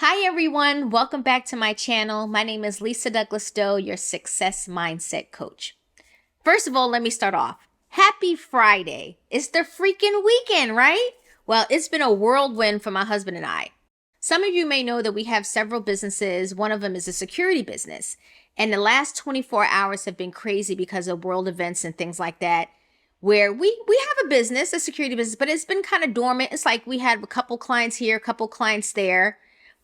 Hi everyone, welcome back to my channel. My name is Lisa Douglass-Doe, your success mindset coach. First of all, let me start off. Happy Friday. It's the freaking weekend, right? Well, it's been a whirlwind for my husband and I. Some of you may know that we have several businesses. One of them is a security business. And the last 24 hours have been crazy because of world events and things like that, where we have a business, a security business, but it's been kind of dormant. It's like we had a couple clients here, a couple clients there.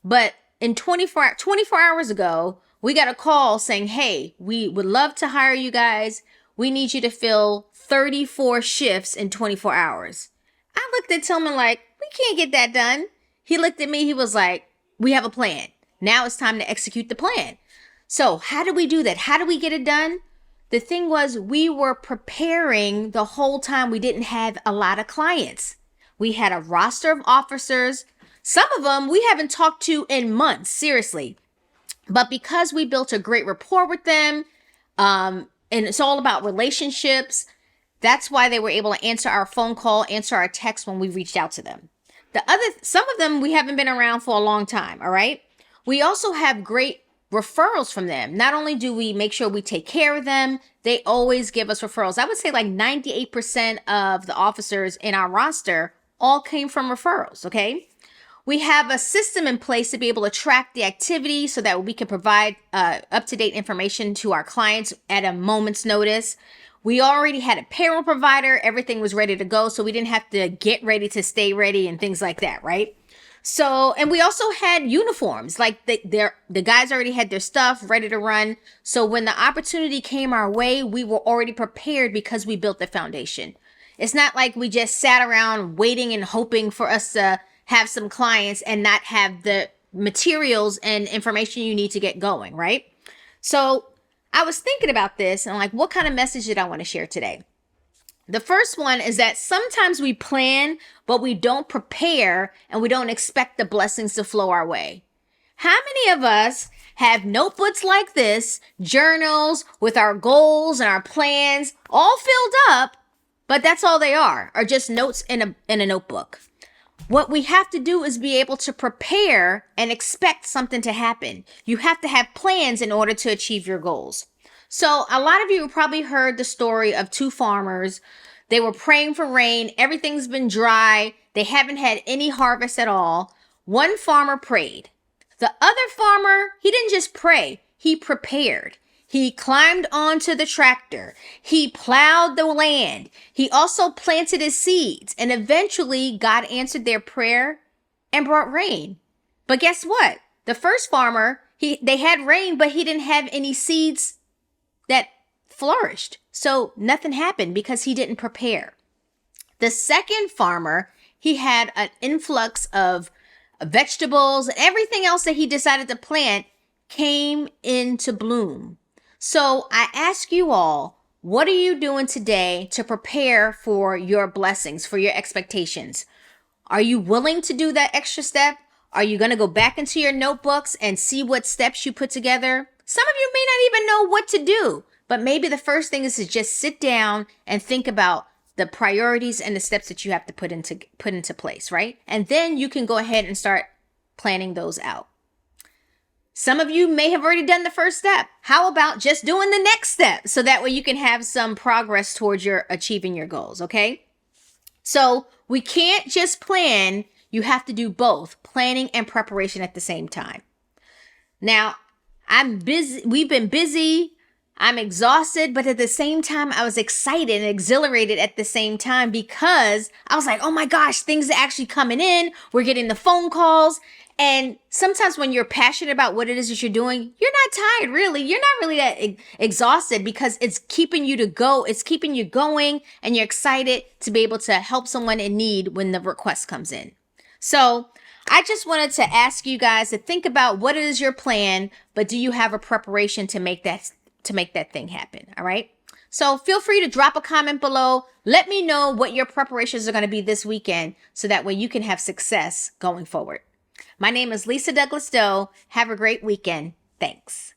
But in 24 hours ago, we got a call saying, hey, we would love to hire you guys. We need you to fill 34 shifts in 24 hours. I looked at Tillman like, we can't get that done. He looked at me. He was like, we have a plan. Now it's time to execute the plan. So how do we do that? How do we get it done? The thing was, we were preparing the whole time. We didn't have a lot of clients. We had a roster of officers. Some of them we haven't talked to in months, seriously. But because we built a great rapport with them, and it's all about relationships, that's why they were able to answer our phone call, answer our text when we reached out to them. Some of them we haven't been around for a long time, all right? We also have great referrals from them. Not only do we make sure we take care of them, they always give us referrals. I would say like 98% of the officers in our roster all came from referrals, okay? We have a system in place to be able to track the activity so that we can provide up-to-date information to our clients at a moment's notice. We already had a payroll provider. Everything was ready to go, so we didn't have to get ready to stay ready and things like that, right? So, and we also had uniforms. Like the guys already had their stuff ready to run. So when the opportunity came our way, we were already prepared because we built the foundation. It's not like we just sat around waiting and hoping for us to have some clients and not have the materials and information you need to get going, right? So I was thinking about this and like, what kind of message did I want to share today? The first one is that sometimes we plan, but we don't prepare and we don't expect the blessings to flow our way. How many of us have notebooks like this, journals with our goals and our plans all filled up, but that's all they are just notes in a notebook? What we have to do is be able to prepare and expect something to happen. You have to have plans in order to achieve your goals. So a lot of you have probably heard the story of two farmers. They were praying for rain. Everything's been dry. They haven't had any harvest at all. One farmer prayed. The other farmer, he didn't just pray, he prepared. He climbed onto the tractor. He plowed the land. He also planted his seeds. And eventually, God answered their prayer and brought rain. But guess what? The first farmer, they had rain, but he didn't have any seeds that flourished. So nothing happened because he didn't prepare. The second farmer, he had an influx of vegetables and everything else that he decided to plant came into bloom. So I ask you all, what are you doing today to prepare for your blessings, for your expectations? Are you willing to do that extra step? Are you going to go back into your notebooks and see what steps you put together? Some of you may not even know what to do, but maybe the first thing is to just sit down and think about the priorities and the steps that you have to put into place, right? And then you can go ahead and start planning those out. Some of you may have already done the first step. How about just doing the next step so that way you can have some progress towards your achieving your goals, okay? So we can't just plan. You have to do both planning and preparation at the same time. Now, I'm busy. We've been busy. I'm exhausted, but at the same time, I was excited and exhilarated at the same time because I was like, oh my gosh, things are actually coming in. We're getting the phone calls. And sometimes when you're passionate about what it is that you're doing, you're not tired, really. You're not really that exhausted because it's keeping you to go. It's keeping you going and you're excited to be able to help someone in need when the request comes in. So I just wanted to ask you guys to think about what is your plan, but do you have a preparation to make that thing happen? All right. So feel free to drop a comment below. Let me know what your preparations are going to be this weekend so that way you can have success going forward. My name is Lisa Douglass-Doe. Have a great weekend. Thanks.